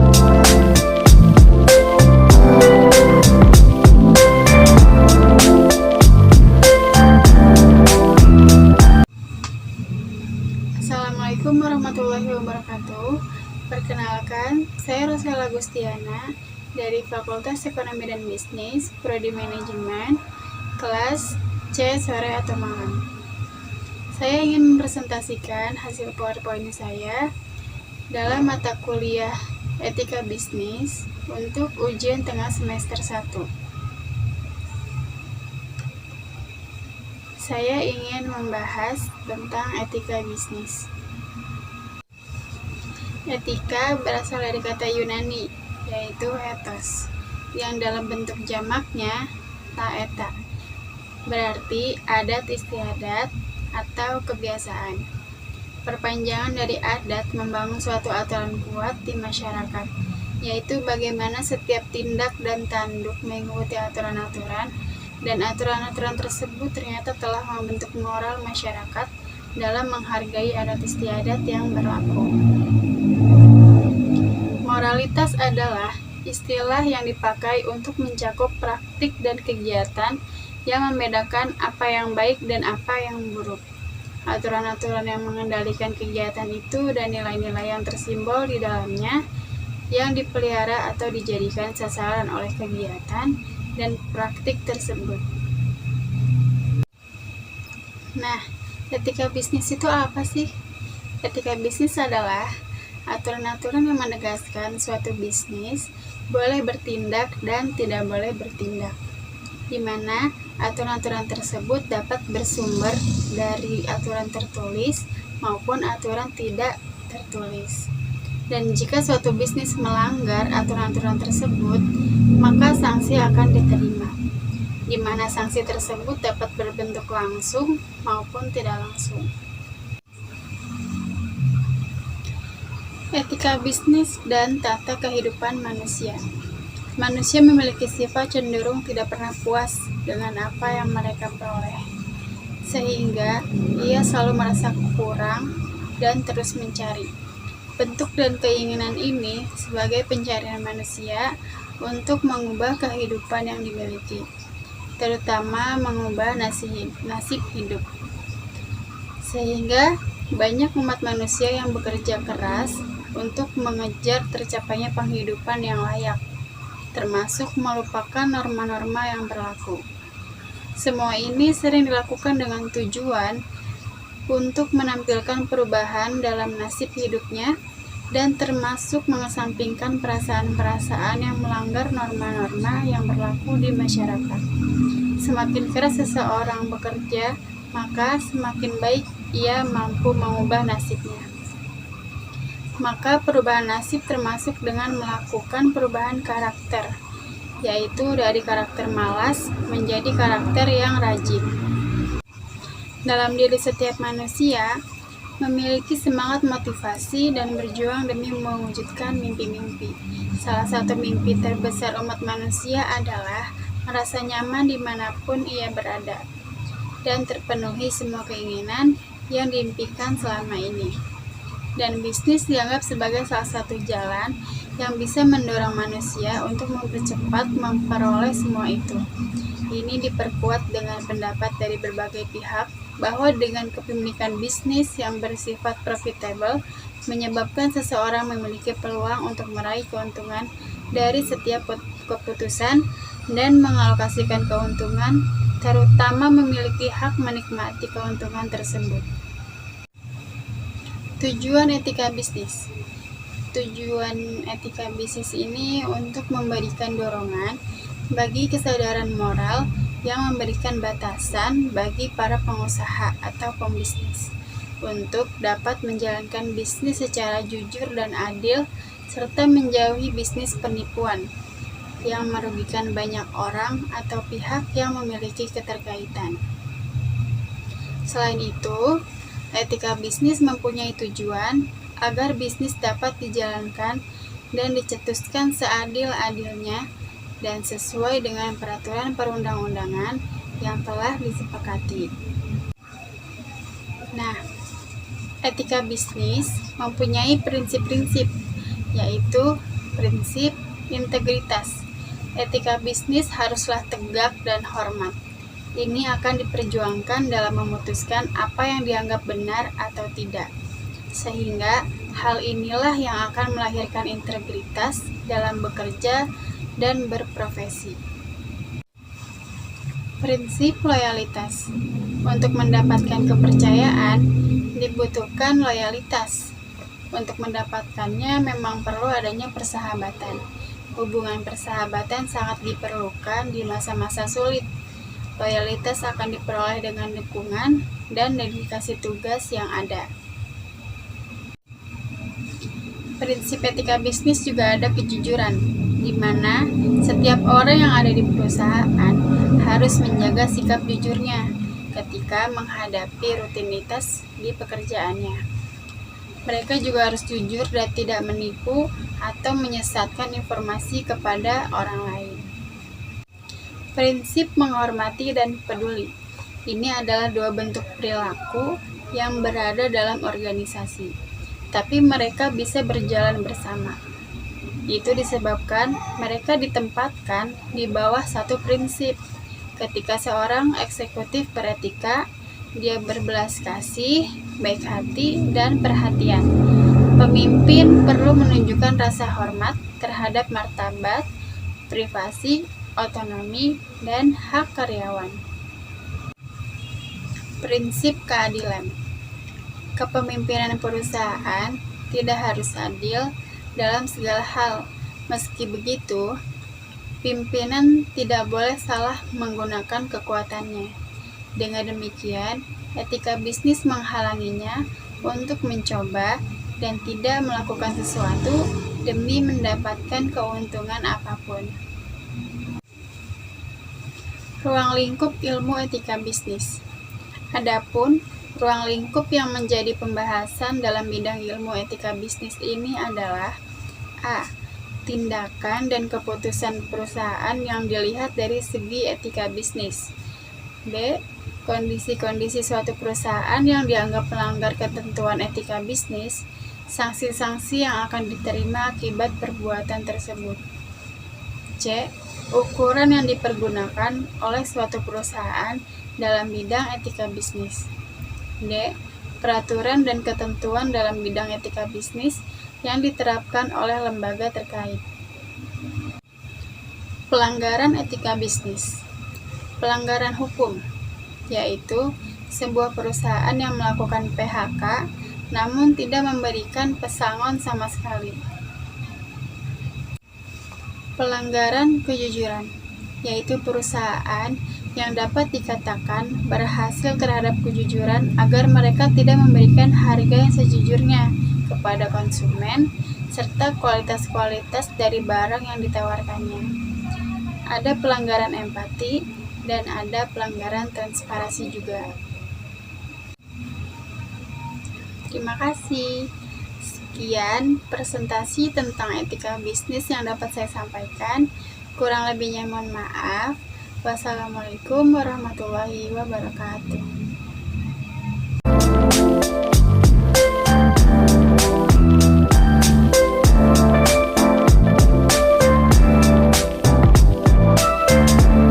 Assalamualaikum warahmatullahi wabarakatuh. Perkenalkan, saya Rosela Gustiana dari Fakultas Ekonomi dan Bisnis, Prodi Manajemen, kelas C sore atau malam. Saya ingin mempresentasikan hasil PowerPoint saya dalam mata kuliah Etika Bisnis untuk ujian tengah semester 1. Saya ingin membahas tentang etika bisnis. Etika berasal dari kata Yunani, yaitu ethos, yang dalam bentuk jamaknya taeta, berarti adat istiadat atau kebiasaan. Perpanjangan dari adat membangun suatu aturan kuat di masyarakat, yaitu bagaimana setiap tindak dan tanduk mengikuti aturan-aturan, dan aturan-aturan tersebut ternyata telah membentuk moral masyarakat dalam menghargai adat istiadat yang berlaku. Moralitas adalah istilah yang dipakai untuk mencakup praktik dan kegiatan yang membedakan apa yang baik dan apa yang buruk. Aturan-aturan yang mengendalikan kegiatan itu dan nilai-nilai yang tersimbol di dalamnya yang dipelihara atau dijadikan sasaran oleh kegiatan dan praktik tersebut. Nah, etika bisnis itu apa sih? Etika bisnis adalah aturan-aturan yang menegaskan suatu bisnis boleh bertindak dan tidak boleh bertindak, di mana aturan-aturan tersebut dapat bersumber dari aturan tertulis maupun aturan tidak tertulis. Dan jika suatu bisnis melanggar aturan-aturan tersebut, maka sanksi akan diterima, di mana sanksi tersebut dapat berbentuk langsung maupun tidak langsung. Etika bisnis dan tata kehidupan manusia. Manusia memiliki sifat cenderung tidak pernah puas dengan apa yang mereka peroleh, sehingga ia selalu merasa kurang dan terus mencari. Bentuk dan keinginan ini sebagai pencarian manusia untuk mengubah kehidupan yang dimiliki, terutama mengubah nasib hidup. Sehingga banyak umat manusia yang bekerja keras untuk mengejar tercapainya penghidupan yang layak, termasuk melupakan norma-norma yang berlaku. Semua ini sering dilakukan dengan tujuan untuk menampilkan perubahan dalam nasib hidupnya dan termasuk mengesampingkan perasaan-perasaan yang melanggar norma-norma yang berlaku di masyarakat. Semakin keras seseorang bekerja, maka semakin baik ia mampu mengubah nasibnya. Maka perubahan nasib termasuk dengan melakukan perubahan karakter, yaitu dari karakter malas menjadi karakter yang rajin. Dalam diri setiap manusia memiliki semangat motivasi dan berjuang demi mewujudkan mimpi-mimpi. Salah satu mimpi terbesar umat manusia adalah merasa nyaman dimanapun ia berada dan terpenuhi semua keinginan yang diimpikan selama ini. Dan bisnis dianggap sebagai salah satu jalan yang bisa mendorong manusia untuk mempercepat memperoleh semua itu. Ini diperkuat dengan pendapat dari berbagai pihak bahwa dengan kepemilikan bisnis yang bersifat profitable menyebabkan seseorang memiliki peluang untuk meraih keuntungan dari setiap keputusan dan mengalokasikan keuntungan, terutama memiliki hak menikmati keuntungan tersebut. Tujuan etika bisnis. Tujuan etika bisnis ini untuk memberikan dorongan bagi kesadaran moral yang memberikan batasan bagi para pengusaha atau pembisnis untuk dapat menjalankan bisnis secara jujur dan adil serta menjauhi bisnis penipuan yang merugikan banyak orang atau pihak yang memiliki keterkaitan. Selain itu, etika bisnis mempunyai tujuan agar bisnis dapat dijalankan dan dicetuskan seadil-adilnya dan sesuai dengan peraturan perundang-undangan yang telah disepakati. Nah, etika bisnis mempunyai prinsip-prinsip, yaitu Prinsip integritas. Etika bisnis haruslah tegak dan hormat. Ini akan diperjuangkan dalam memutuskan apa yang dianggap benar atau tidak. Sehingga hal inilah yang akan melahirkan integritas dalam bekerja dan berprofesi. Prinsip loyalitas. Untuk mendapatkan kepercayaan, dibutuhkan loyalitas. Untuk mendapatkannya memang perlu adanya persahabatan. Hubungan persahabatan sangat diperlukan di masa-masa sulit. Loyalitas akan diperoleh dengan dukungan dan dedikasi tugas yang ada. Prinsip etika bisnis juga ada kejujuran, di mana setiap orang yang ada di perusahaan harus menjaga sikap jujurnya ketika menghadapi rutinitas di pekerjaannya. Mereka juga harus jujur dan tidak menipu atau menyesatkan informasi kepada orang lain. Prinsip menghormati dan peduli. Ini adalah dua bentuk perilaku yang berada dalam organisasi, tapi mereka bisa berjalan bersama. Itu disebabkan mereka ditempatkan di bawah satu prinsip. Ketika seorang eksekutif beretika, dia berbelas kasih, baik hati, dan perhatian. Pemimpin perlu menunjukkan rasa hormat terhadap martabat, privasi, otonomi, dan hak karyawan. Prinsip keadilan. Kepemimpinan perusahaan tidak harus adil dalam segala hal. Meski begitu, pimpinan tidak boleh salah menggunakan kekuatannya. Dengan demikian, etika bisnis menghalanginya untuk mencoba dan tidak melakukan sesuatu demi mendapatkan keuntungan apapun. Ruang lingkup ilmu etika bisnis. Adapun ruang lingkup yang menjadi pembahasan dalam bidang ilmu etika bisnis ini adalah A. Tindakan dan keputusan perusahaan yang dilihat dari segi etika bisnis. B. Kondisi-kondisi suatu perusahaan yang dianggap melanggar ketentuan etika bisnis, sanksi-sanksi yang akan diterima akibat perbuatan tersebut. C. Ukuran yang dipergunakan oleh suatu perusahaan dalam bidang etika bisnis. D. Peraturan dan ketentuan dalam bidang etika bisnis yang diterapkan oleh lembaga terkait. Pelanggaran etika bisnis. Pelanggaran hukum, yaitu sebuah perusahaan yang melakukan PHK namun tidak memberikan pesangon sama sekali. Pelanggaran kejujuran, yaitu perusahaan yang dapat dikatakan berhasil terhadap kejujuran agar mereka tidak memberikan harga yang sejujurnya kepada konsumen serta kualitas-kualitas dari barang yang ditawarkannya. Ada pelanggaran empati dan ada pelanggaran transparansi juga. Terima kasih. Sekian presentasi tentang etika bisnis yang dapat saya sampaikan. Kurang lebihnya mohon maaf. Wassalamualaikum warahmatullahi wabarakatuh.